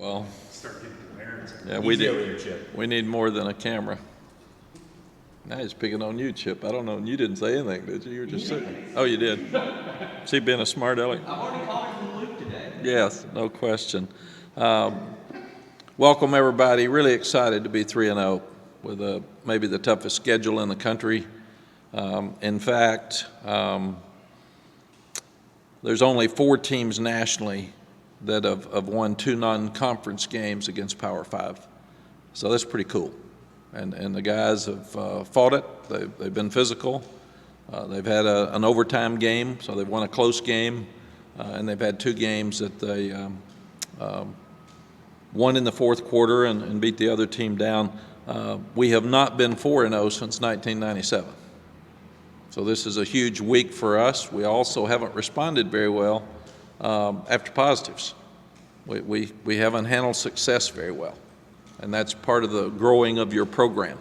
Well, Start getting awareness. yeah, we need more than a camera. Now he's picking on you, Chip. I don't know. You didn't say anything, did you? You were just sitting. Oh, you did. See, being a smart aleck. I've already called him from Luke today. Yes, no question. Welcome, everybody. Really excited to be 3-0 with maybe the toughest schedule in the country. In fact, there's only 4 teams nationally that have won 2 non-conference games against Power 5. So that's pretty cool. And the guys have fought it. They've been physical. They've had an overtime game, so they've won a close game. And they've had 2 games that they won in the fourth quarter and beat the other team down. We have not been 4-0 since 1997. So this is a huge week for us. We also haven't responded very well after positives. We haven't handled success very well. And that's part of the growing of your program.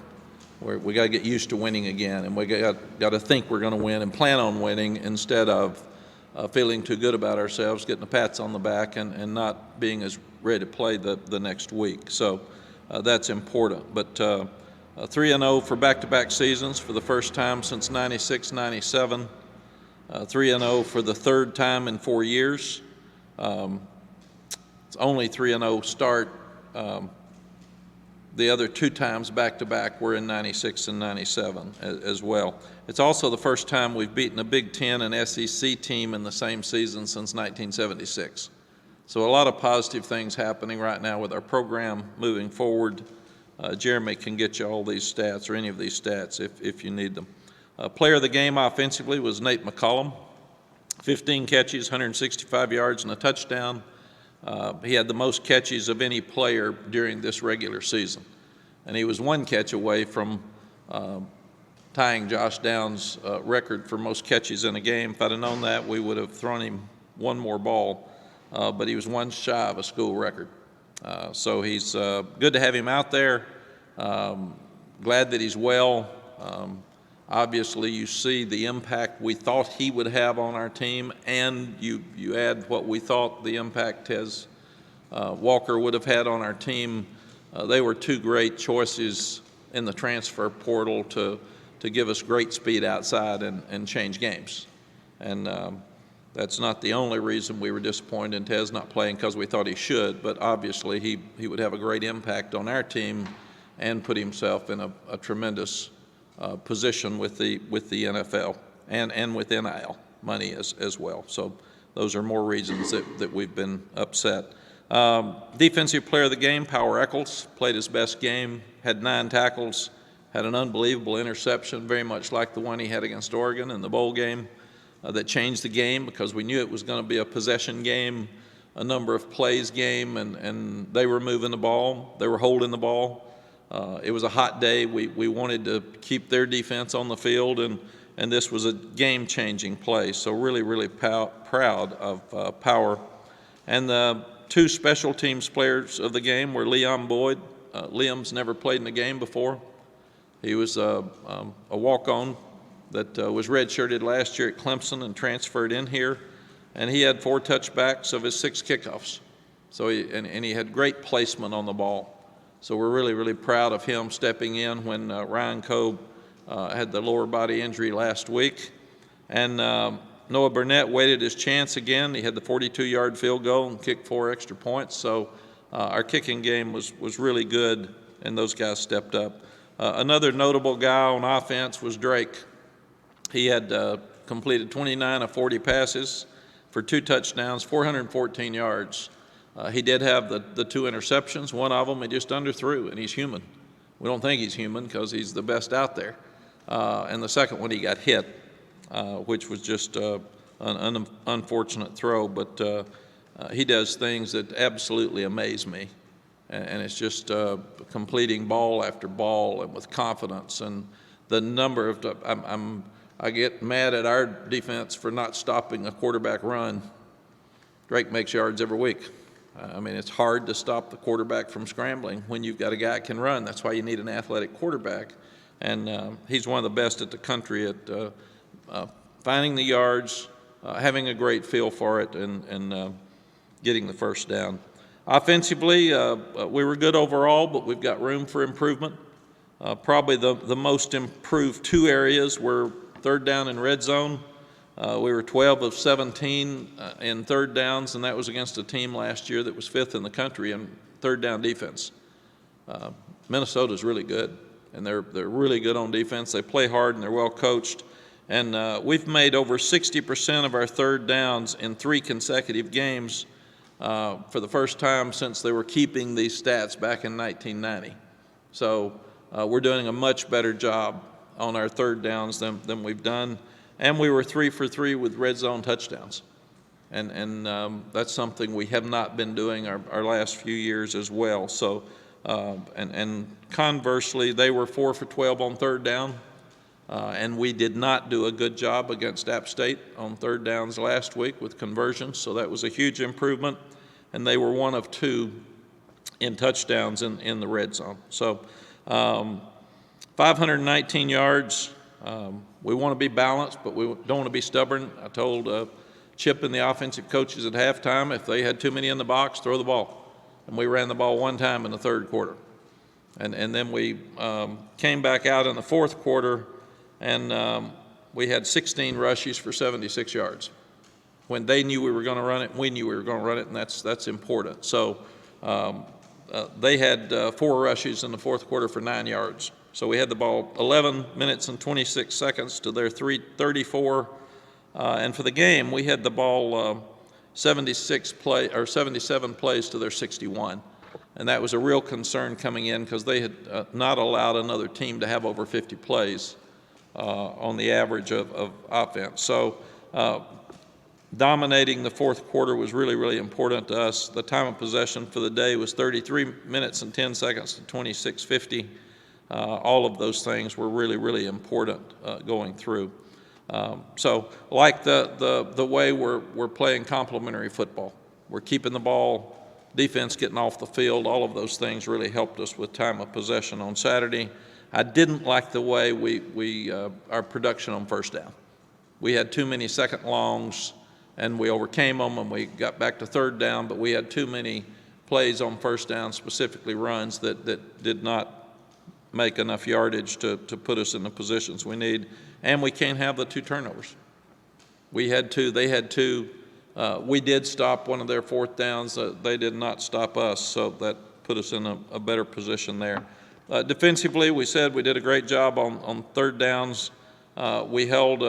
We got to get used to winning again, and we got to think we're going to win and plan on winning instead of feeling too good about ourselves, getting the pats on the back, and not being as ready to play the next week. So that's important. But 3-0 for back-to-back seasons for the first time since 96-97. 3-0 for the third time in 4 years. It's only 3-0 start. The other 2 times back-to-back were in 96 and 97 as well. It's also the first time we've beaten a Big Ten and SEC team in the same season since 1976. So a lot of positive things happening right now with our program moving forward. Jeremy can get you all these stats or any of these stats if you need them. Player of the game offensively was Nate McCollum. 15 catches, 165 yards, and a touchdown. He had the most catches of any player during this regular season. And he was 1 catch away from tying Josh Downs' record for most catches in a game. If I'd have known that, we would have thrown him 1 more ball. But he was 1 shy of a school record. So he's good to have him out there. Glad that he's well. Obviously, you see the impact we thought he would have on our team, and you add what we thought the impact Tez Walker would have had on our team. They were 2 great choices in the transfer portal to give us great speed outside and change games. And that's not the only reason we were disappointed in Tez not playing, because we thought he should, but obviously he would have a great impact on our team and put himself in a tremendous position with the NFL and with NIL money as well. So those are more reasons that we've been upset. Defensive player of the game, Power Eccles, played his best game, had 9 tackles, had an unbelievable interception, very much like the one he had against Oregon in the bowl game, that changed the game because we knew it was going to be a possession game, a number of plays game, and they were moving the ball, they were holding the ball. It was a hot day. We wanted to keep their defense on the field, and this was a game-changing play. So really, really proud of Power. And the 2 special teams players of the game were Liam Boyd. Liam's never played in a game before. He was a walk-on that was redshirted last year at Clemson and transferred in here. And he had 4 touchbacks of his 6 kickoffs. So he had great placement on the ball. So we're really, really proud of him stepping in when Ryan Coe had the lower body injury last week. And Noah Burnett waited his chance again. He had the 42-yard field goal and kicked 4 extra points. So our kicking game was really good, and those guys stepped up. Another notable guy on offense was Drake. He had completed 29 of 40 passes for 2 touchdowns, 414 yards. He did have the 2 interceptions. One of them he just underthrew, and he's human. We don't think he's human because he's the best out there. And the second one he got hit, which was just an unfortunate throw. But he does things that absolutely amaze me. And it's just completing ball after ball and with confidence. And the number of I get mad at our defense for not stopping a quarterback run. Drake makes yards every week. I mean, it's hard to stop the quarterback from scrambling when you've got a guy that can run. That's why you need an athletic quarterback. And he's one of the best at the country at finding the yards, having a great feel for it, and getting the first down. Offensively, we were good overall, but we've got room for improvement. Probably the most improved two areas were third down and red zone. We were 12 of 17 in third downs, and that was against a team last year that was fifth in the country in third down defense. Minnesota's really good, and they're really good on defense. They play hard, and they're well coached. And we've made over 60% of our third downs in 3 consecutive games for the first time since they were keeping these stats back in 1990. So we're doing a much better job on our third downs than we've done. And we were 3 for 3 with red zone touchdowns. And that's something we have not been doing our last few years as well. So, and conversely, they were 4 for 12 on third down. And we did not do a good job against App State on third downs last week with conversions. So that was a huge improvement. And they were 1 of 2 in touchdowns in the red zone. So 519 yards. We want to be balanced, but we don't want to be stubborn. I told Chip and the offensive coaches at halftime, if they had too many in the box, throw the ball. And we ran the ball 1 time in the third quarter. And then we came back out in the fourth quarter, and we had 16 rushes for 76 yards. When they knew we were going to run it, we knew we were going to run it, and that's important. So they had 4 rushes in the fourth quarter for 9 yards. So we had the ball 11 minutes and 26 seconds to their 34. And for the game, we had the ball 77 plays to their 61. And that was a real concern coming in because they had not allowed another team to have over 50 plays on the average of offense. So dominating the fourth quarter was really, really important to us. The time of possession for the day was 33 minutes and 10 seconds to 26:50. All of those things were really, really important going through. So like the way we're playing complementary football. We're keeping the ball, defense getting off the field, all of those things really helped us with time of possession on Saturday. I didn't like the way our production on first down. We had too many second longs, and we overcame them, and we got back to third down, but we had too many plays on first down, specifically runs, that did not make enough yardage to put us in the positions we need. And we can't have the 2 turnovers. We had 2, they had 2. We did stop one of their fourth downs. They did not stop us, so that put us in a better position there. Defensively, we said we did a great job on third downs. We held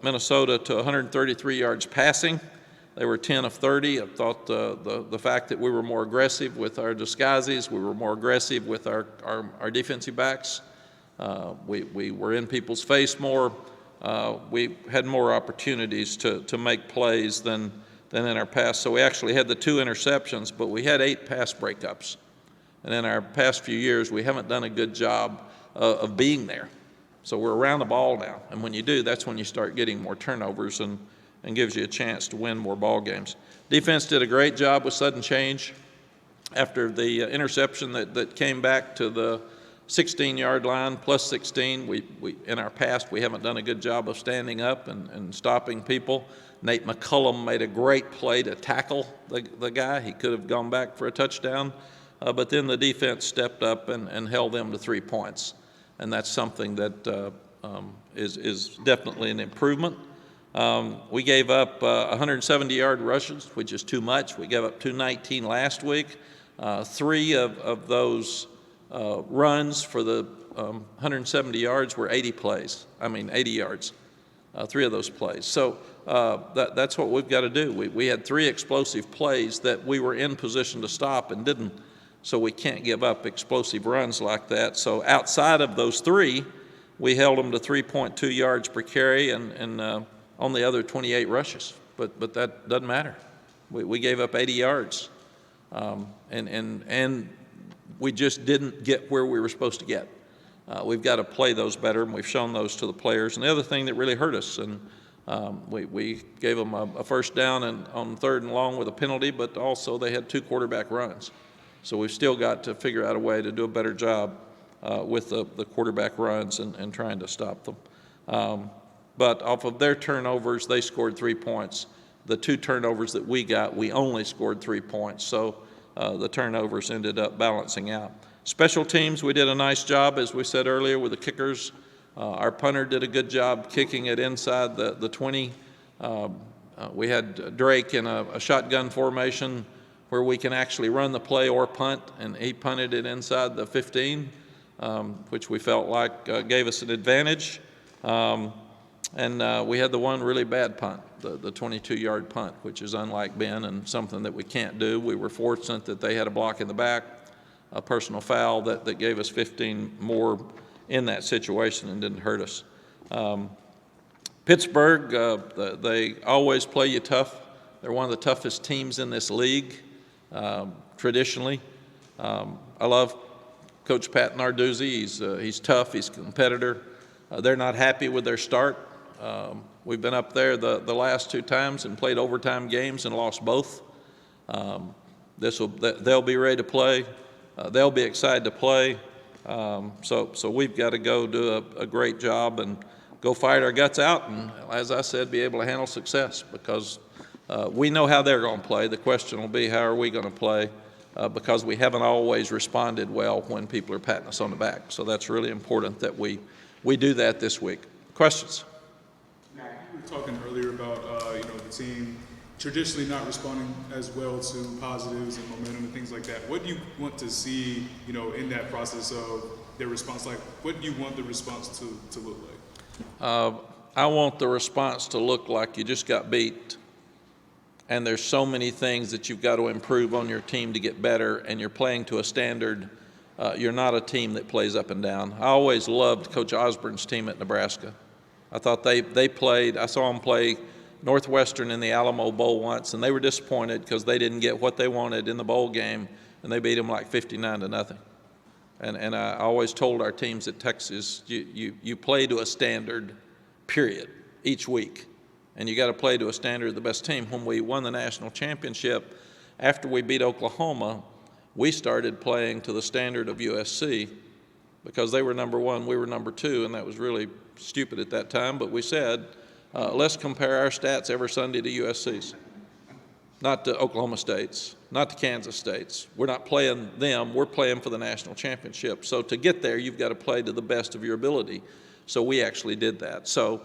Minnesota to 133 yards passing. They were 10 of 30. I thought the fact that we were more aggressive with our disguises, we were more aggressive with our defensive backs. We were in people's face more. We had more opportunities to make plays than in our pass. So we actually had the 2 interceptions, but we had 8 pass breakups. And in our past few years, we haven't done a good job of being there. So we're around the ball now. And when you do, that's when you start getting more turnovers and gives you a chance to win more ball games. Defense did a great job with sudden change. After the interception that came back to the 16-yard line, plus 16, we in our past, we haven't done a good job of standing up and stopping people. Nate McCullum made a great play to tackle the guy. He could have gone back for a touchdown, but then the defense stepped up and held them to 3 points. And that's something that is definitely an improvement. We gave up 170-yard rushes, which is too much. We gave up 219 last week. 3 of those runs for the 170 yards were 80 yards, 3 of those plays. So that's what we've got to do. We had 3 explosive plays that we were in position to stop and didn't. So we can't give up explosive runs like that. So outside of those 3, we held them to 3.2 yards per carry and on the other 28 rushes. But that doesn't matter. We gave up 80 yards. And we just didn't get where we were supposed to get. We've got to play those better, and we've shown those to the players. And the other thing that really hurt us, and we gave them a first down on third and long with a penalty, but also they had 2 quarterback runs. So we've still got to figure out a way to do a better job with the quarterback runs and trying to stop them. But off of their turnovers, they scored 3 points. The 2 turnovers that we got, we only scored 3 points. So the turnovers ended up balancing out. Special teams, we did a nice job, as we said earlier, with the kickers. Our punter did a good job kicking it inside the 20. We had Drake in a shotgun formation where we can actually run the play or punt, and he punted it inside the 15, which we felt like gave us an advantage. And we had the one really bad punt, the 22-yard punt, which is unlike Ben and something that we can't do. We were fortunate that they had a block in the back, a personal foul that gave us 15 more in that situation and didn't hurt us. Pittsburgh, they always play you tough. They're one of the toughest teams in this league, traditionally. I love Coach Pat Narduzzi. He's tough. He's a competitor. They're not happy with their start. We've been up there the last 2 times and played overtime games and lost both. They'll be ready to play. They'll be excited to play. So we've got to go do a great job and go fight our guts out and, as I said, be able to handle success, because we know how they're going to play. The question will be, how are we going to play? Because we haven't always responded well when people are patting us on the back. So that's really important that we do that this week. Questions? Mack, you were talking earlier about the team traditionally not responding as well to positives and momentum and things like that. What do you want to see, in that process of their response? Like, what do you want the response to look like? I want the response to look like you just got beat, and there's so many things that you've got to improve on your team to get better, and you're playing to a standard. You're not a team that plays up and down. I always loved Coach Osborne's team at Nebraska. I thought they played. I saw them play Northwestern in the Alamo Bowl once, and they were disappointed because they didn't get what they wanted in the bowl game, and they beat them like 59-0. And I always told our teams at Texas, you play to a standard, period, each week. And you got to play to a standard of the best team. When we won the national championship, after we beat Oklahoma, we started playing to the standard of USC because they were number 1, we were number 2, and that was really stupid at that time. But we said, let's compare our stats every Sunday to USC's, not to Oklahoma State's, not to Kansas State's. We're not playing them, we're playing for the national championship. So to get there, you've got to play to the best of your ability. So we actually did that. So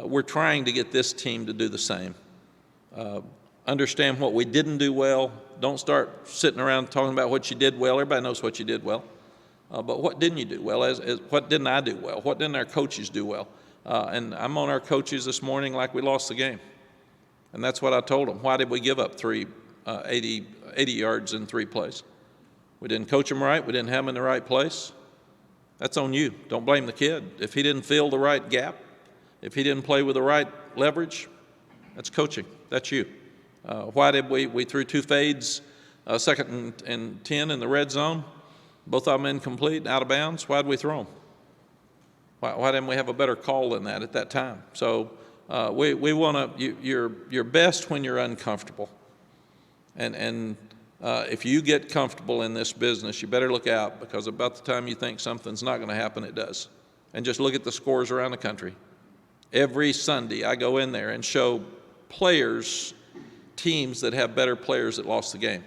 we're trying to get this team to do the same. Understand what we didn't do well. Don't start sitting around talking about what you did well. Everybody knows what you did well. But what didn't you do well? What didn't I do well? What didn't our coaches do well? And I'm on our coaches this morning like we lost the game. And that's what I told them. Why did we give up 80 yards in 3 plays? We didn't coach them right. We didn't have them in the right place. That's on you. Don't blame the kid. If he didn't fill the right gap, if he didn't play with the right leverage, that's coaching. That's you. Why did we threw 2 fades, 2nd and 10 in the red zone, both of them incomplete, out of bounds? Why did we throw them? Why didn't we have a better call than that at that time? So we want to, you're best when you're uncomfortable. And if you get comfortable in this business, you better look out, because about the time you think something's not going to happen, it does. And just look at the scores around the country. Every Sunday I go in there and show players, teams that have better players that lost the game.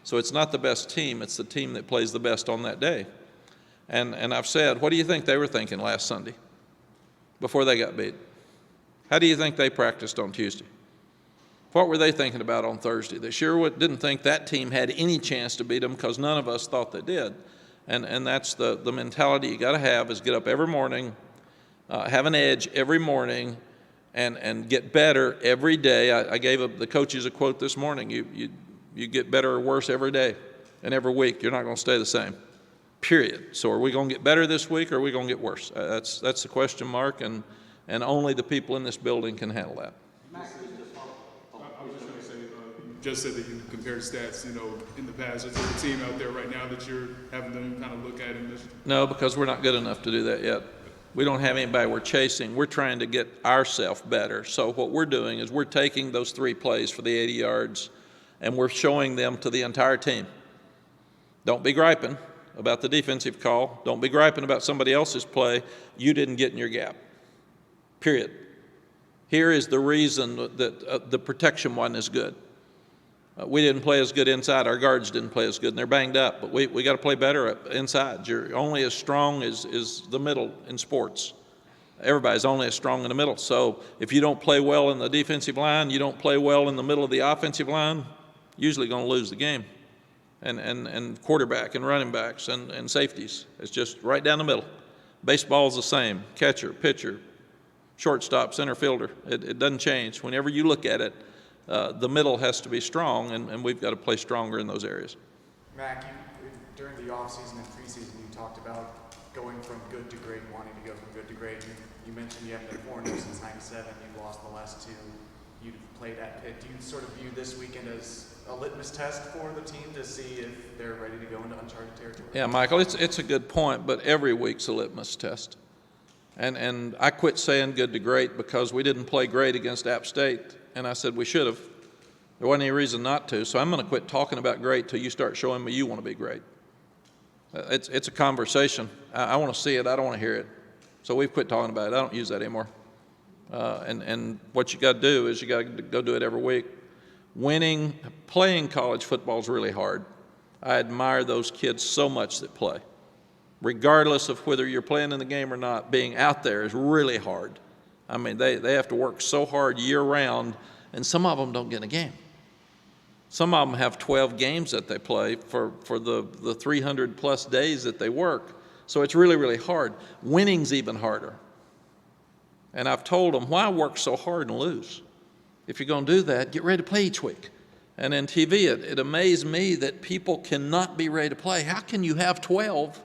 So it's not the best team, it's the team that plays the best on that day. And I've said, what do you think they were thinking last Sunday before they got beat? How do you think they practiced on Tuesday? What were they thinking about on Thursday? They sure didn't think that team had any chance to beat them, because none of us thought they did. And that's the mentality you got to have, is get up every morning, have an edge every morning, and get better every day. I gave the coaches a quote this morning. You get better or worse every day and every week. You're not going to stay the same, period. So are we going to get better this week, or are we going to get worse? That's the question mark, and only the people in this building can handle that. I was just going to say, you just said that you compared stats, in the past. Is there a team out there right now that you're having them kind of look at and this? No, because we're not good enough to do that yet. We don't have anybody we're chasing. We're trying to get ourselves better. So what we're doing is we're taking those 3 plays for the 80 yards, and we're showing them to the entire team. Don't be griping about the defensive call. Don't be griping about somebody else's play. You didn't get in your gap, period. Here is the reason that the protection wasn't as good. We didn't play as good inside. Our guards didn't play as good, and they're banged up. But we got to play better inside. You're only as strong as the middle in sports. Everybody's only as strong in the middle. So if you don't play well in the defensive line, you don't play well in the middle of the offensive line, usually going to lose the game. And quarterback and running backs and safeties. It's just right down the middle. Baseball's the same. Catcher, pitcher, shortstop, center fielder. It doesn't change. Whenever you look at it, the middle has to be strong, and we've got to play stronger in those areas. Mack, during the offseason and preseason, you talked about going from good to great, wanting to go from good to great. You mentioned you haven't been 4-0 since '97. You've lost the last two. You've played at Pitt. Do you sort of view this weekend as a litmus test for the team to see if they're ready to go into uncharted territory? Yeah, Michael, it's a good point, but every week's a litmus test. And I quit saying good to great because we didn't play great against App State, and I said we should have. There wasn't any reason not to, so I'm going to quit talking about great till you start showing me you want to be great. It's a conversation. I want to see it. I don't want to hear it. So we've quit talking about it. I don't use that anymore. And what you got to do is you got to go do it every week. Playing college football is really hard. I admire those kids so much that play. Regardless of whether you're playing in the game or not, being out there is really hard. I mean, they have to work so hard year round, and some of them don't get in a game. Some of them have 12 games that they play for the 300 plus days that they work. So it's really, really hard. Winning's even harder. And I've told them, why work so hard and lose? If you're going to do that, get ready to play each week. And in TV, it amazed me that people cannot be ready to play. How can you have 12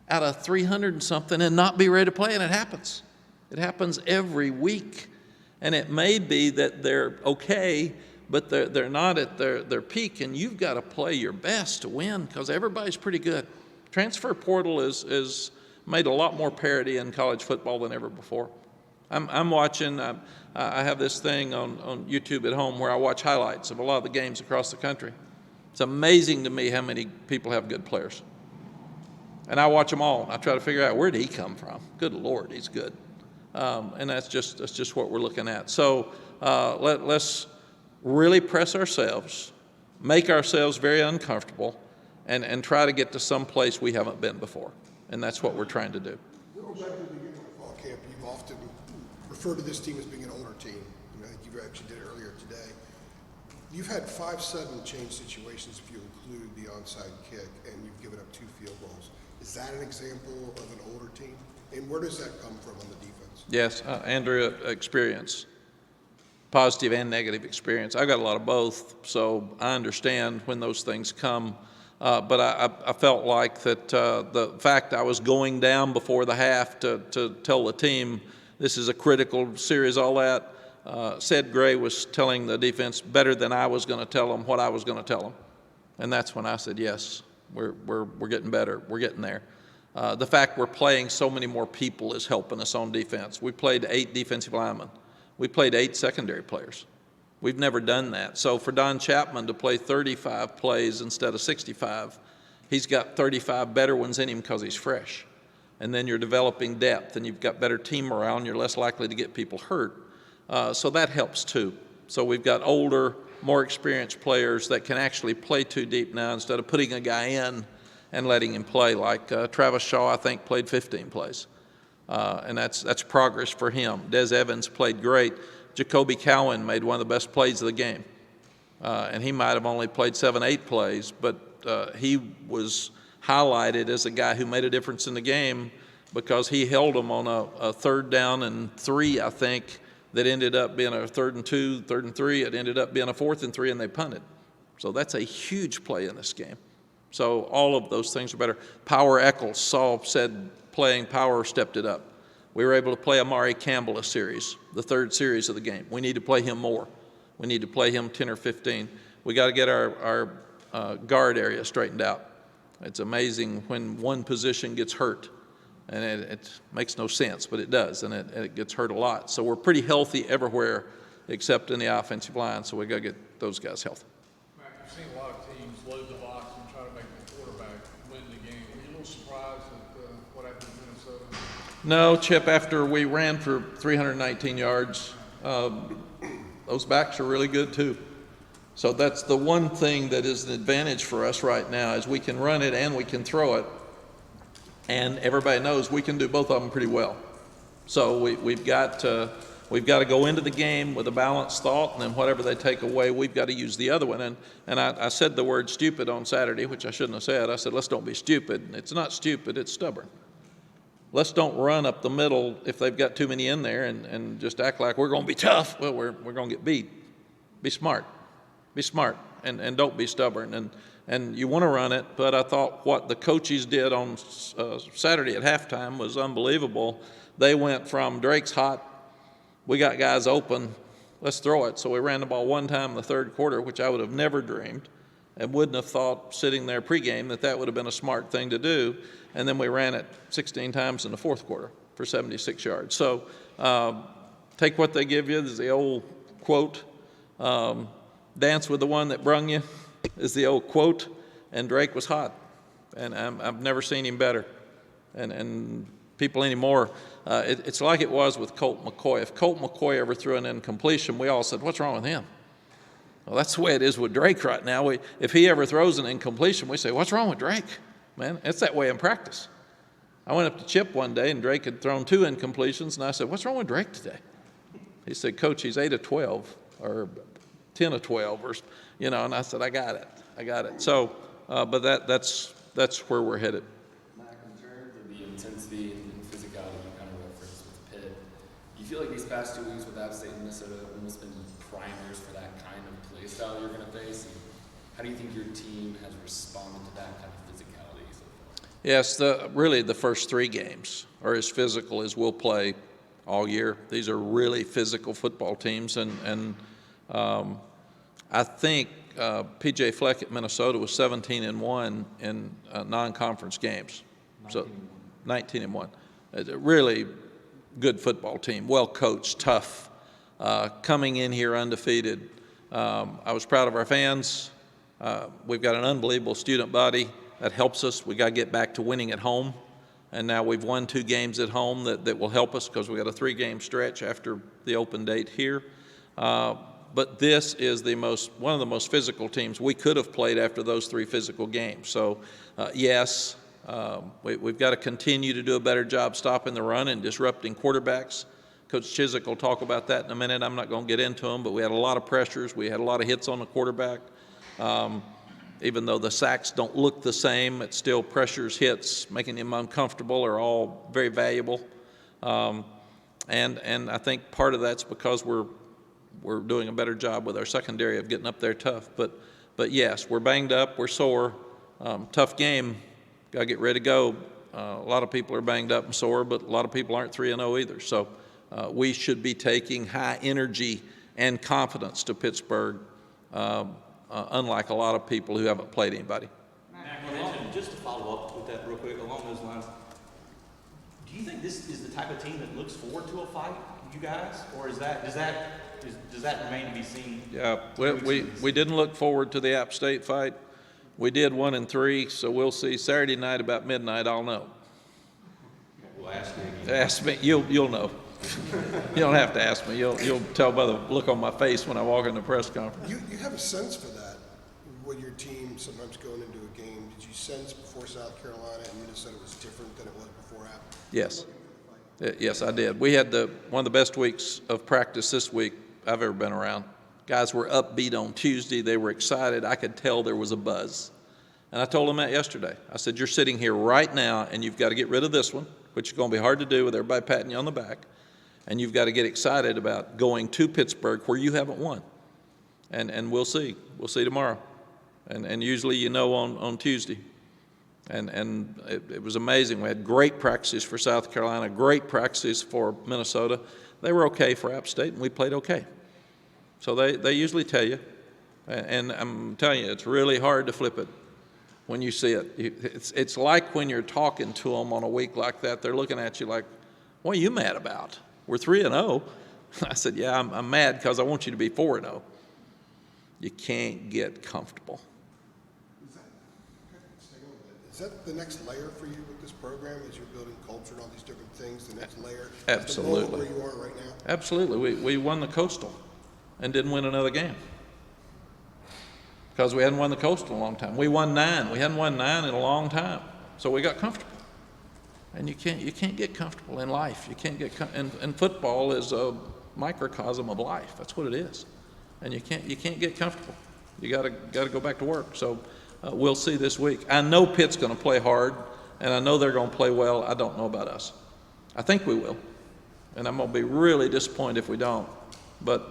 out of 300 and something and not be ready to play? And it happens. It happens every week. And it may be that they're okay, but they're not at their peak, and you've got to play your best to win because everybody's pretty good. Transfer portal is made a lot more parity in college football than ever before. I'm watching, I have this thing on YouTube at home where I watch highlights of a lot of the games across the country. It's amazing to me how many people have good players. And I watch them all. I try to figure out, where did he come from? Good Lord, he's good. And that's just what we're looking at. So let's really press ourselves, make ourselves very uncomfortable, and try to get to some place we haven't been before. And that's what we're trying to do. Going back to the beginning of fall camp, you've often referred to this team as being an older team. I think you actually did it earlier today. You've had 5 sudden change situations if you include the onside kick, and you've given up 2 field goals. Is that an example of an older team? And where does that come from on the defense? Yes, Andrew, experience, positive and negative experience. I've got a lot of both, so I understand when those things come. But I felt like that the fact I was going down before the half to tell the team this is a critical series, all that, Sid Gray was telling the defense better than I was going to tell them what I was going to tell them. And that's when I said, yes, we're getting better. We're getting there. The fact we're playing so many more people is helping us on defense. We played 8 defensive linemen. We played 8 secondary players. We've never done that. So for Don Chapman to play 35 plays instead of 65, he's got 35 better ones in him because he's fresh. And then you're developing depth, and you've got better team morale, and you're less likely to get people hurt. So that helps too. So we've got older, more experienced players that can actually play 2 deep now instead of putting a guy in and letting him play. Like Travis Shaw, I think, played 15 plays. And that's progress for him. Des Evans played great. Jacoby Cowan made one of the best plays of the game. And he might have only played 7, 8 plays, but he was highlighted as a guy who made a difference in the game because he held them on a 3rd down and 3, I think, that ended up being a 3rd and 2, 3rd and 3. It ended up being a 4th and 3, and they punted. So that's a huge play in this game. So all of those things are better. Power Eccles, Saul said playing power stepped it up. We were able to play Amari Campbell a series, the 3rd series of the game. We need to play him more. We need to play him 10 or 15. We got to get our guard area straightened out. It's amazing when one position gets hurt, and it makes no sense, but it does, and it gets hurt a lot. So we're pretty healthy everywhere except in the offensive line, so we got to get those guys healthy. Mack, you've seen a lot of teams load the box and try to make the quarterback win the game. Were you a little surprised at what happened in Minnesota? No, Chip, after we ran for 319 yards, those backs are really good too. So that's the one thing that is an advantage for us right now, is we can run it and we can throw it. And everybody knows we can do both of them pretty well. So we've got to go into the game with a balanced thought, and then whatever they take away, we've got to use the other one. And I said the word stupid on Saturday, which I shouldn't have said. I said, let's don't be stupid. It's not stupid, it's stubborn. Let's don't run up the middle if they've got too many in there and just act like we're going to be tough. Well, we're going to get beat. Be smart. Be smart, and don't be stubborn. And you want to run it, but I thought what the coaches did on Saturday at halftime was unbelievable. They went from Drake's hot, we got guys open, let's throw it. So we ran the ball one time in the third quarter, which I would have never dreamed and wouldn't have thought sitting there pregame that would have been a smart thing to do. And then we ran it 16 times in the fourth quarter for 76 yards. So take what they give you. There's the old quote, dance with the one that brung you, is the old quote. And Drake was hot, and I've never seen him better. And people anymore, it's like it was with Colt McCoy. If Colt McCoy ever threw an incompletion, we all said, what's wrong with him? Well, that's the way it is with Drake right now. If he ever throws an incompletion, we say, what's wrong with Drake? Man, it's that way in practice. I went up to Chip one day, and Drake had thrown 2 incompletions, and I said, what's wrong with Drake today? He said, Coach, he's 8 of 12, or 10 of 12, or, and I said, I got it. So, but that's where we're headed. Mack, in terms of the intensity and physicality you kind of referenced with Pitt, you feel like these past 2 weeks with App State and Minnesota have almost been primers for that kind of play style you're going to face? And how do you think your team has responded to that kind of physicality so far? Yes, really the first 3 games are as physical as we'll play all year. These are really physical football teams, and I think P.J. Fleck at Minnesota was 17-1 in non-conference games. 19-1. It's a really good football team, well coached, tough, coming in here undefeated. I was proud of our fans. We've got an unbelievable student body that helps us. We got to get back to winning at home, and now we've won 2 games at home that will help us because we got a 3-game stretch after the open date here. But this is one of the most physical teams we could have played after those 3 physical games. So, yes, we've got to continue to do a better job stopping the run and disrupting quarterbacks. Coach Chiswick will talk about that in a minute. I'm not going to get into them, but we had a lot of pressures. We had a lot of hits on the quarterback. Even though the sacks don't look the same, it's still pressures, hits, making him uncomfortable are all very valuable. And I think part of that's because we're doing a better job with our secondary of getting up there tough. But yes, we're banged up, we're sore, tough game, got to get ready to go. A lot of people are banged up and sore, but a lot of people aren't 3-0 either. So we should be taking high energy and confidence to Pittsburgh, unlike a lot of people who haven't played anybody. Just to follow up with that real quick along those lines, do you think this is the type of team that looks forward to a fight, you guys, or does that remain to be seen? Yeah, we didn't look forward to the App State fight. We did 1 and 3, so we'll see. Saturday night about midnight, I'll know. Well, ask me again. Ask me, you'll know. You don't have to ask me. You'll tell by the look on my face when I walk in the press conference. You have a sense for that when your team sometimes going into a game. Did you sense before South Carolina and Minnesota was different than it was before App? Yes. Yes, I did. We had one of the best weeks of practice this week I've ever been around. Guys were upbeat on Tuesday. They were excited. I could tell there was a buzz. And I told them that yesterday. I said, you're sitting here right now, and you've got to get rid of this one, which is going to be hard to do with everybody patting you on the back. And you've got to get excited about going to Pittsburgh where you haven't won. And we'll see. We'll see tomorrow. And usually on Tuesday. And it was amazing. We had great practices for South Carolina, great practices for Minnesota. They were okay for App State, and we played okay. So they usually tell you. And I'm telling you, it's really hard to flip it when you see it. It's like when you're talking to them on a week like that, they're looking at you like, what are you mad about? We're 3-0. I said, yeah, I'm mad because I want you to be 4-0. You can't get comfortable. Is that the next layer for you with this program as you're building culture and all these different things? The next layer? Absolutely. Is the moment where you are right now? Absolutely. We won the Coastal and didn't win another game. because we hadn't won the Coastal in a long time. We won 9. We hadn't won 9 in a long time, so we got comfortable. And you can't get comfortable in life. You can't get and football is a microcosm of life. That's what it is. And you can't get comfortable. You got to go back to work. So we'll see this week. I know Pitt's going to play hard, and I know they're going to play well. I don't know about us. I think we will, and I'm going to be really disappointed if we don't. But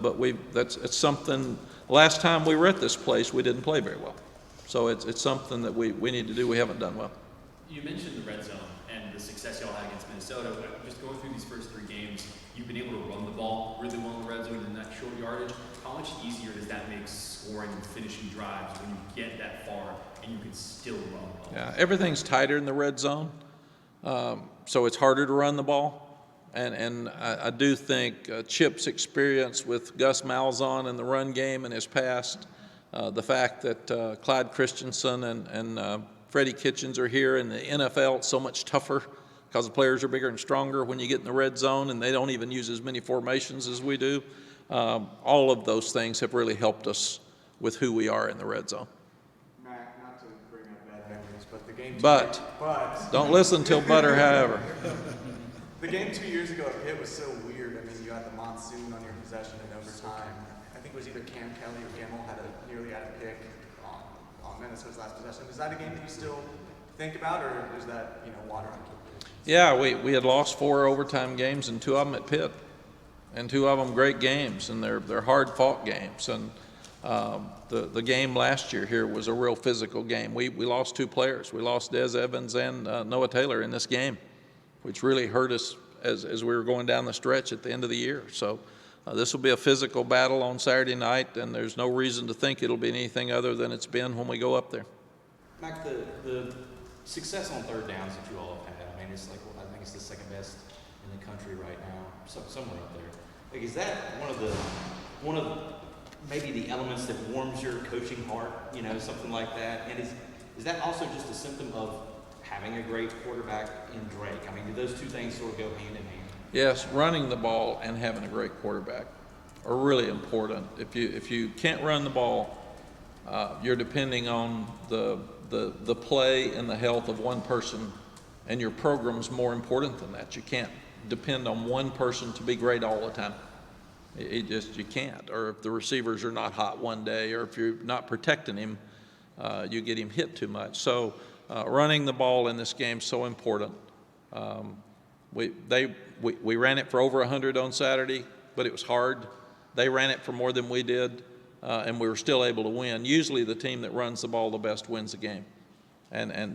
it's something. Last time we were at this place, we didn't play very well. So it's something that we need to do. We haven't done well. You mentioned the red zone and the success y'all had against Minnesota. Just going through these first 3 games, you've been able to run the ball really well in the red zone in that short yardage. How much easier does that make scoring and finishing drives when you get that far and you can still run the ball? Yeah, everything's tighter in the red zone, so it's harder to run the ball. And I do think Chip's experience with Gus Malzahn in the run game in his past, the fact that Clyde Christensen and Freddie Kitchens are here in the NFL, it's so much tougher because the players are bigger and stronger when you get in the red zone, and they don't even use as many formations as we do. All of those things have really helped us with who we are in the red zone. Mack, not to bring up bad memories, but the game. But don't listen till butter, however. The game 2 years ago at Pitt was so weird. I mean, you had the monsoon on your possession in overtime. I think it was either Cam Kelly or Gamble nearly had a pick on Minnesota's last possession. Is that a game that you still think about, or is that water on it? Yeah, we had lost 4 overtime games, and 2 of them at Pitt, and 2 of them great games, and they're hard-fought games. And the game last year here was a real physical game. We lost 2 players. We lost Des Evans and Noah Taylor in this game, which really hurt us as we were going down the stretch at the end of the year. So this will be a physical battle on Saturday night, and there's no reason to think it'll be anything other than it's been when we go up there. Mack, the success on third downs that you all have had, I mean, it's like, I think it's the second best in the country right now, somewhere up there. Like, is that one of maybe the elements that warms your coaching heart, something like that? And is that also just a symptom of having a great quarterback in Drake? I mean, do those 2 things sort of go hand in hand? Yes, running the ball and having a great quarterback are really important. If you can't run the ball, you're depending on the play and the health of one person, and your program's more important than that. You can't depend on one person to be great all the time. You can't. Or if the receivers are not hot one day, or if you're not protecting him, you get him hit too much. So running the ball in this game is so important. We ran it for over 100 on Saturday, but it was hard. They ran it for more than we did, and we were still able to win. Usually the team that runs the ball the best wins the game.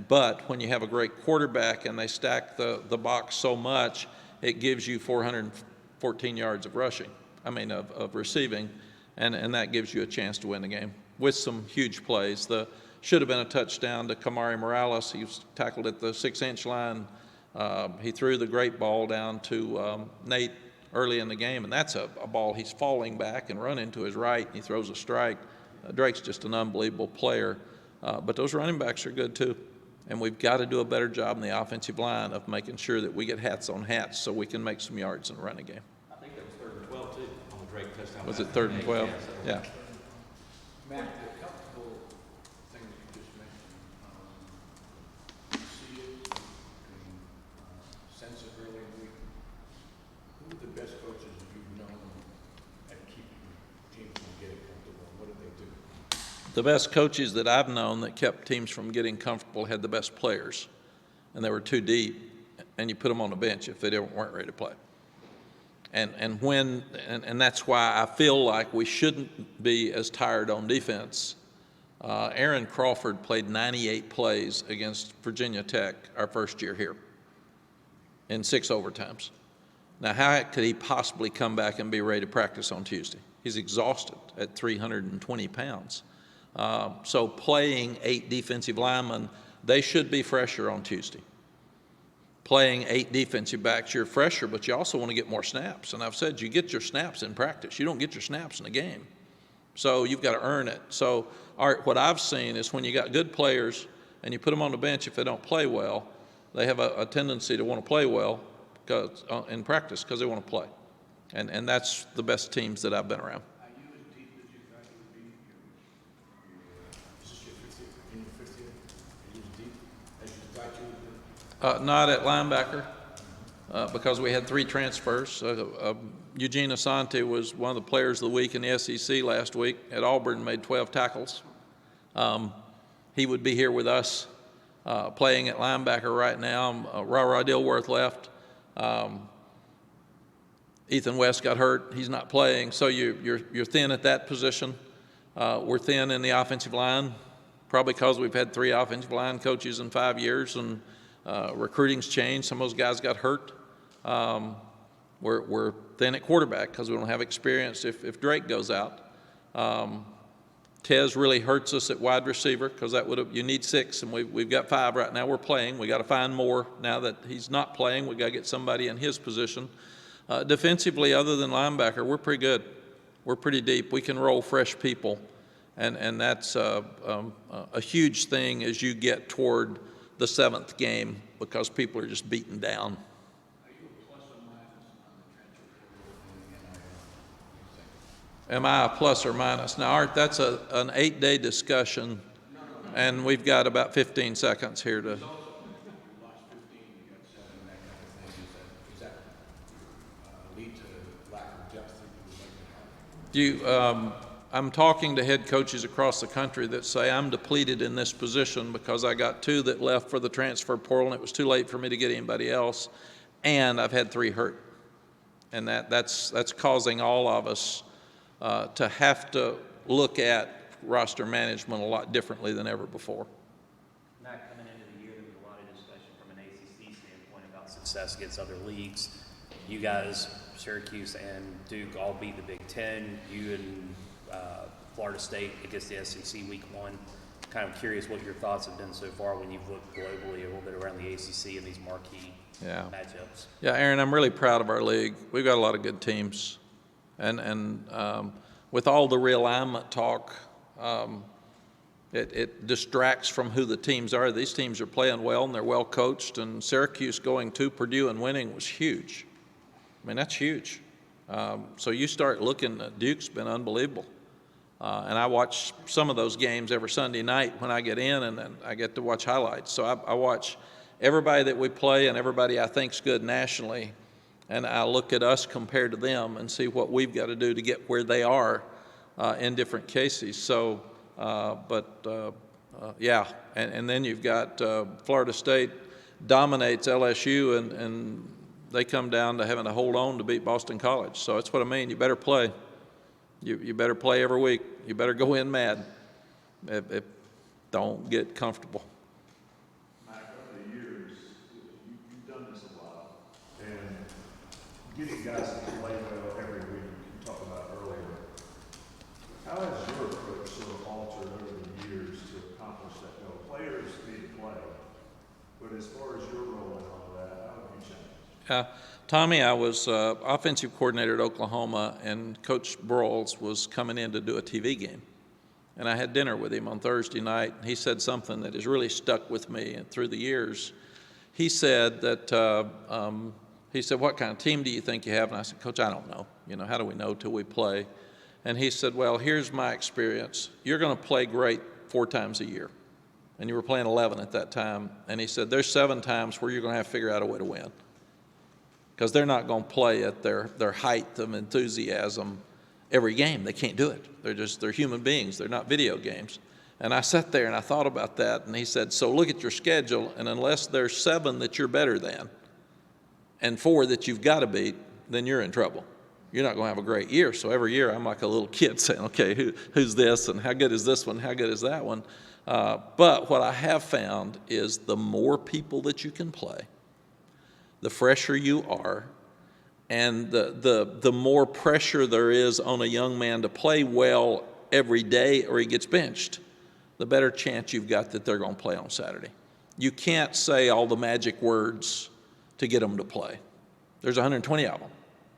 But when you have a great quarterback and they stack the box so much, it gives you 414 yards of of receiving, and that gives you a chance to win the game with some huge plays. Should have been a touchdown to Kamari Morales. He was tackled at the 6-inch line. He threw the great ball down to Nate early in the game, and that's a ball he's falling back and running to his right, and he throws a strike. Drake's just an unbelievable player, but those running backs are good too, and we've got to do a better job in the offensive line of making sure that we get hats on hats so we can make some yards in the running game. I think that was 3rd and 12 too on the Drake touchdown. Was it 3rd and 12? Yeah. Matt, the comfortable thing that you just mentioned, you see it, you can sense it early in the week. Who are the best coaches you've known at keeping teams from getting comfortable? What do they do? The best coaches that I've known that kept teams from getting comfortable had the best players, and they were too deep, and you put them on the bench if they weren't ready to play. And that's why I feel like we shouldn't be as tired on defense. Aaron Crawford played 98 plays against Virginia Tech our first year here in 6 overtimes. Now, how could he possibly come back and be ready to practice on Tuesday? He's exhausted at 320 pounds. So playing 8 defensive linemen, they should be fresher on Tuesday. Playing 8 defensive backs, you're fresher, but you also want to get more snaps. And I've said you get your snaps in practice. You don't get your snaps in the game. So you've got to earn it. So what I've seen is when you got good players and you put them on the bench, if they don't play well, they have a tendency to want to play well in practice because they want to play. And that's the best teams that I've been around. Not at linebacker, because we had 3 transfers. Eugene Asante was one of the players of the week in the SEC last week. At Auburn, made 12 tackles. He would be here with us playing at linebacker right now. Ra Dilworth left. Ethan West got hurt. He's not playing. So you're thin at that position. We're thin in the offensive line, probably because we've had 3 offensive line coaches in 5 years, and recruiting's changed. Some of those guys got hurt. We're thin at quarterback because we don't have experience if Drake goes out. Tez really hurts us at wide receiver because you need 6, and we've got 5 right now. We're playing. We got to find more now that he's not playing. We got to get somebody in his position. Defensively, other than linebacker, we're pretty good. We're pretty deep. We can roll fresh people, and that's a huge thing as you get toward the 7th game because people are just beaten down. Are you a plus or minus on the transfer portal and the NIL? Am I a plus or minus? Now, Art, that's an 8-day discussion, and we've got about 15 seconds here to. You lost 15, you got 7, that kind of thing. Does that lead to lack of depth that you would like to have? I'm talking to head coaches across the country that say I'm depleted in this position because I got 2 that left for the transfer portal and it was too late for me to get anybody else, and I've had 3 hurt. And that's causing all of us to have to look at roster management a lot differently than ever before. Mack, coming into the year, there was a lot of discussion from an ACC standpoint about success against other leagues. You guys, Syracuse and Duke, all beat the Big Ten. You and Florida State against the SEC Week 1. Kind of curious what your thoughts have been so far when you've looked globally a little bit around the ACC and these marquee matchups. Yeah, Aaron, I'm really proud of our league. We've got a lot of good teams. And with all the realignment talk, it distracts from who the teams are. These teams are playing well and they're well coached, and Syracuse going to Purdue and winning was huge. I mean, that's huge. So you start looking at Duke's been unbelievable. And I watch some of those games every Sunday night when I get in, and then I get to watch highlights. So I watch everybody that we play and everybody I think's good nationally, and I look at us compared to them and see what we've got to do to get where they are in different cases. So, yeah, and then you've got Florida State dominates LSU, and they come down to having to hold on to beat Boston College. So that's what I mean. You better play. You better play every week. You better go in mad. Don't get comfortable. Mack, over the years, you've done this a lot, and getting guys to play well every week, you talked about earlier. How has your approach sort of altered over the years to accomplish that? You know, players need to play, but as far as your role and all that, how have you changed? Tommy, I was offensive coordinator at Oklahoma, and Coach Broyles was coming in to do a TV game. And I had dinner with him on Thursday night, and he said something that has really stuck with me through the years. He said that, what kind of team do you think you have? And I said, Coach, I don't know. You know, how do we know till we play? And he said, well, here's my experience. You're going to play great 4 times a year. And you were playing 11 at that time. And he said, there's 7 times where you're going to have to figure out a way to win, because they're not going to play at their height of enthusiasm every game. They can't do it. They're human beings. They're not video games. And I sat there and I thought about that, and he said, so look at your schedule, and unless there's 7 that you're better than and 4 that you've got to beat, then you're in trouble. You're not going to have a great year. So every year I'm like a little kid saying, okay, who's this, and how good is this one, how good is that one? But what I have found is the more people that you can play, the fresher you are, and the more pressure there is on a young man to play well every day or he gets benched, the better chance you've got that they're going to play on Saturday. You can't say all the magic words to get them to play. There's 120 of them,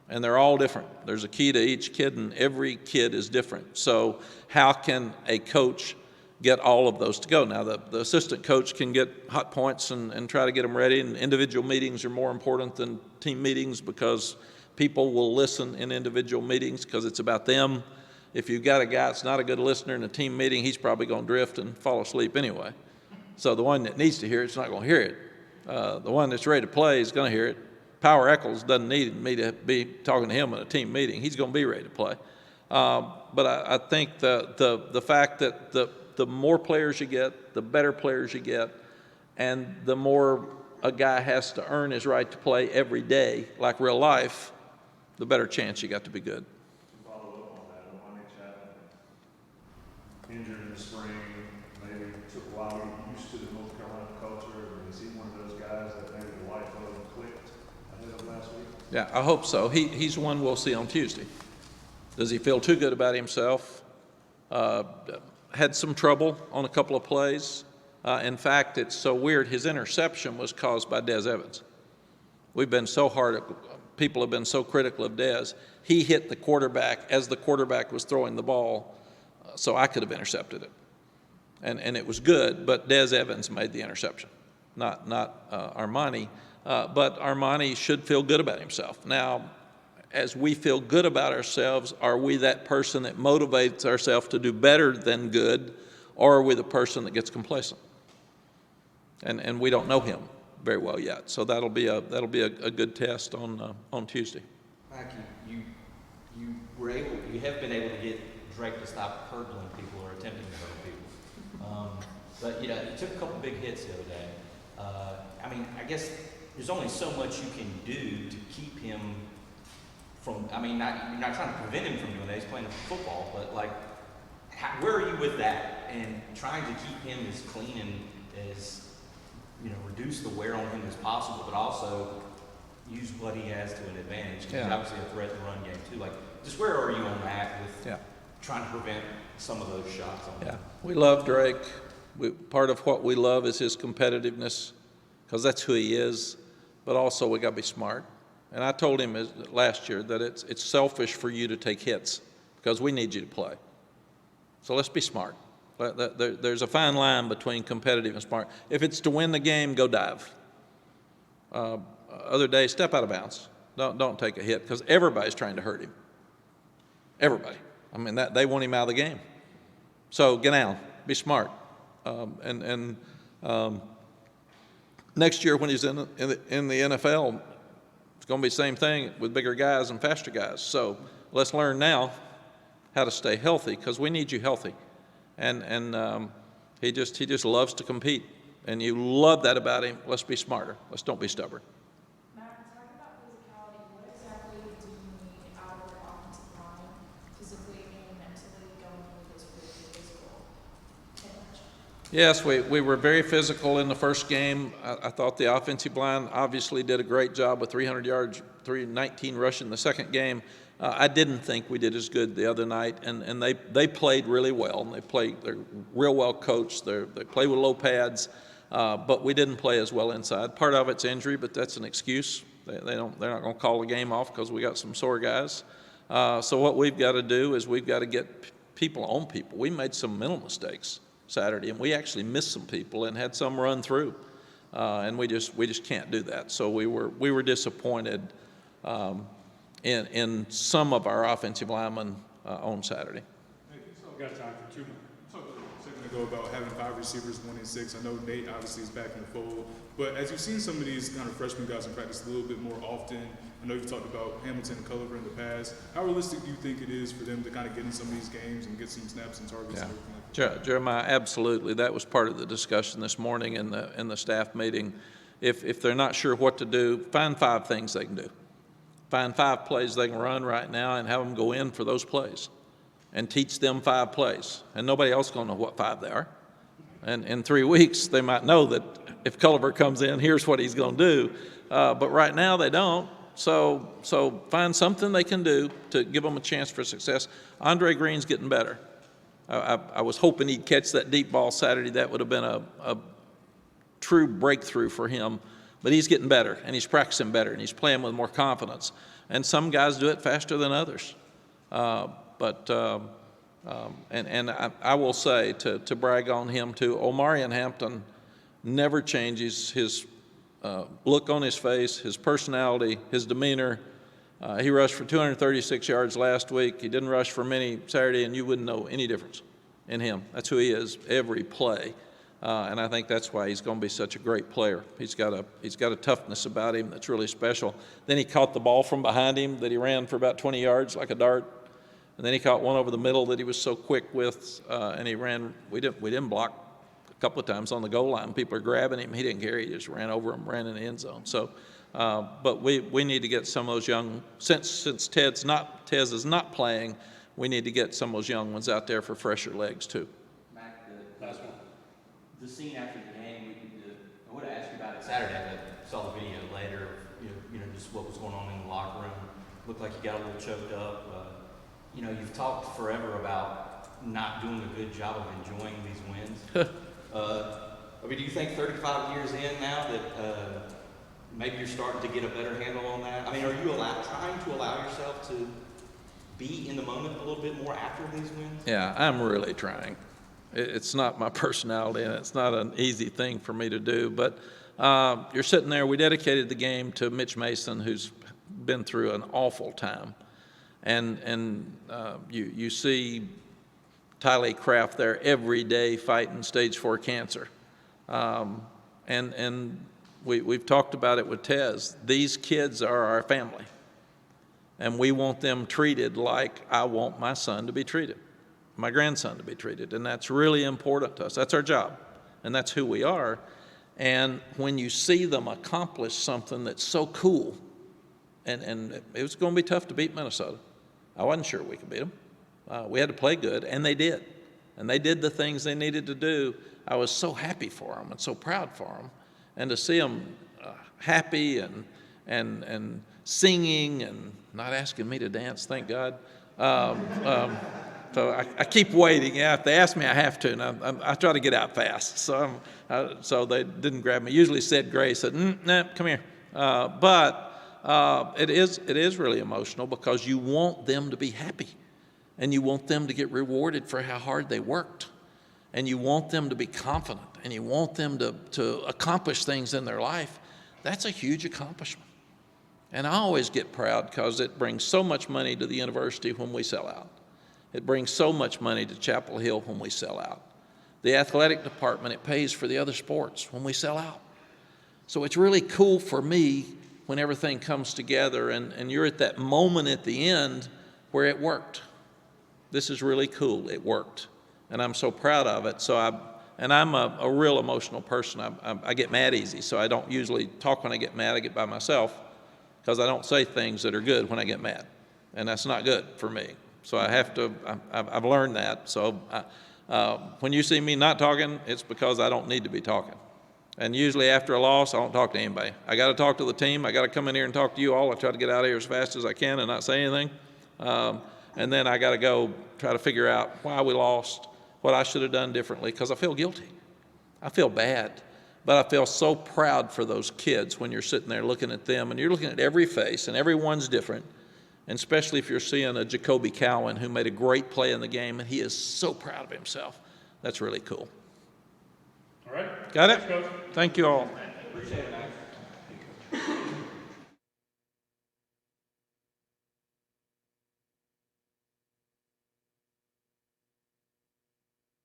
and they're all different. There's a key to each kid, and every kid is different. So how can a coach get all of those to go? Now, the assistant coach can get hot points and try to get them ready, and individual meetings are more important than team meetings because people will listen in individual meetings because it's about them. If you've got a guy that's not a good listener in a team meeting, he's probably going to drift and fall asleep anyway. So the one that needs to hear it's not going to hear it. The one that's ready to play is going to hear it. Power Eccles doesn't need me to be talking to him in a team meeting. He's going to be ready to play. But I think the fact that the more players you get, the better players you get, and the more a guy has to earn his right to play every day, like real life, the better chance you got to be good. Follow up on that, Omani Chapman, injured in the spring, maybe took a while to get used to the North Carolina culture, or is he one of those guys that maybe the light bulb clicked ahead of last week? Yeah, I hope so. He's one we'll see on Tuesday. Does he feel too good about himself? Had some trouble on a couple of plays. In fact, it's so weird, his interception was caused by Des Evans. We've been so hard, people have been so critical of Des. He hit the quarterback as the quarterback was throwing the ball, so I could have intercepted it. And it was good, but Des Evans made the interception, not Armani. But Armani should feel good about himself. Now, as we feel good about ourselves, are we that person that motivates ourselves to do better than good, or are we the person that gets complacent? And we don't know him very well yet, so that'll be a good test on Tuesday. Mack, you have been able to get Drake to stop hurdling people or attempting to hurdle people. But you took a couple big hits the other day. I mean, I guess there's only so much you can do to keep him from. I mean, you're not trying to prevent him from doing that. He's playing football, but like, where are you with that and trying to keep him as clean and as reduce the wear on him as possible, but also use what he has to an advantage. Because he's obviously a threat in the run game too. Like, just where are you on that with trying to prevent some of those shots on him? We love Drake. Part of what we love is his competitiveness, because that's who he is. But also we got to be smart. And I told him last year that it's selfish for you to take hits because we need you to play. So let's be smart. There's a fine line between competitive and smart. If it's to win the game, go dive. Other days, step out of bounds. Don't take a hit, because everybody's trying to hurt him. Everybody. I mean, they want him out of the game. So get down. Be smart. Next year when he's in the NFL, it's going to be the same thing with bigger guys and faster guys. So let's learn now how to stay healthy, because we need you healthy. And he just loves to compete, and you love that about him. Let's be smarter. Let's don't be stubborn. Mack, talk about physicality. What exactly do you need out of the offensive line, physically and mentally, going through this really physical challenge? Yes, we were very physical in the first game. I thought the offensive line obviously did a great job with 300 yards, 319 rushing the second game. I didn't think we did as good the other night, and they played really well. And they're real well coached. They play with low pads, but we didn't play as well inside. Part of it's injury, but that's an excuse. They're not going to call the game off because we got some sore guys. So what we've got to do is we've got to get people on people. We made some mental mistakes Saturday, and we actually missed some people and had some run through, and we just can't do that. So we were disappointed in some of our offensive linemen on Saturday. Hey, we got time for two more. We talked a second ago about having 5 receivers, 1 and 6. I know Nate obviously is back in the fold, but as you've seen some of these kind of freshman guys in practice a little bit more often, I know you've talked about Hamilton and Culliver in the past. How realistic do you think it is for them to kind of get in some of these games and get some snaps and targets and everything like that? Jeremiah, absolutely. That was part of the discussion this morning in the staff meeting. If they're not sure what to do, find 5 things they can do. Find 5 plays they can run right now and have them go in for those plays and teach them 5 plays. And nobody else is going to know what 5 they are. And in 3 weeks, they might know that if Culliver comes in, here's what he's going to do. But right now, they don't. So find something they can do to give them a chance for success. Andre Green's getting better. I was hoping he'd catch that deep ball Saturday. That would have been a true breakthrough for him. But he's getting better, and he's practicing better, and he's playing with more confidence. And some guys do it faster than others. I will say, to brag on him too, Omarion Hampton never changes his look on his face, his personality, his demeanor. He rushed for 236 yards last week. He didn't rush for many Saturday, and you wouldn't know any difference in him. That's who he is every play. And I think that's why he's going to be such a great player. He's got a toughness about him that's really special. Then he caught the ball from behind him that he ran for about 20 yards like a dart. And then he caught one over the middle that he was so quick with, and he ran. We didn't block a couple of times on the goal line. People are grabbing him. He didn't care. He just ran over them, ran in the end zone. So, but we need to get some of those young, since Tez is not playing, we need to get some of those young ones out there for fresher legs too. Mack, the scene after the game, I would have asked you about it Saturday, but saw the video later. You know, just what was going on in the locker room. Looked like you got a little choked up. You know, you've talked forever about not doing a good job of enjoying these wins. I mean, do you think 35 years in now that maybe you're starting to get a better handle on that? I mean, are you trying to allow yourself to be in the moment a little bit more after these wins? Yeah, I'm really trying. It's not my personality, and it's not an easy thing for me to do. But you're sitting there. We dedicated the game to Mitch Mason, who's been through an awful time. And you see Tylee Kraft there every day fighting stage 4 cancer. And we've talked about it with Tez. These kids are our family. And we want them treated like I want my son to be treated, my grandson to be treated. And that's really important to us. That's our job. And that's who we are. And when you see them accomplish something that's so cool, and it was going to be tough to beat Minnesota. I wasn't sure we could beat them. We had to play good, and they did. And they did the things they needed to do. I was so happy for them and so proud for them. And to see them happy and singing and not asking me to dance, thank God. So I keep waiting. Yeah, if they ask me, I have to, and I try to get out fast. So they didn't grab me. Usually said Grace said, "Nah, come here." But it is really emotional because you want them to be happy, and you want them to get rewarded for how hard they worked, and you want them to be confident, and you want them to accomplish things in their life. That's a huge accomplishment. And I always get proud because it brings so much money to the university when we sell out. It brings so much money to Chapel Hill when we sell out. The athletic department, it pays for the other sports when we sell out. So it's really cool for me when everything comes together and you're at that moment at the end where it worked. This is really cool. It worked. And I'm so proud of it. I'm a real emotional person. I get mad easy, so I don't usually talk when I get mad. I get by myself because I don't say things that are good when I get mad. And that's not good for me. So I've learned that. So when you see me not talking, it's because I don't need to be talking. And usually after a loss, I don't talk to anybody. I got to talk to the team. I got to come in here and talk to you all. I try to get out of here as fast as I can and not say anything. And then I got to go try to figure out why we lost, what I should have done differently, because I feel guilty. I feel bad. But I feel so proud for those kids when you're sitting there looking at them, and you're looking at every face, and everyone's different. And especially if you're seeing a Jacoby Cowan who made a great play in the game, and he is so proud of himself. That's really cool. All right. Got it? Thanks, Coach. Thank you all. Appreciate it, Mack.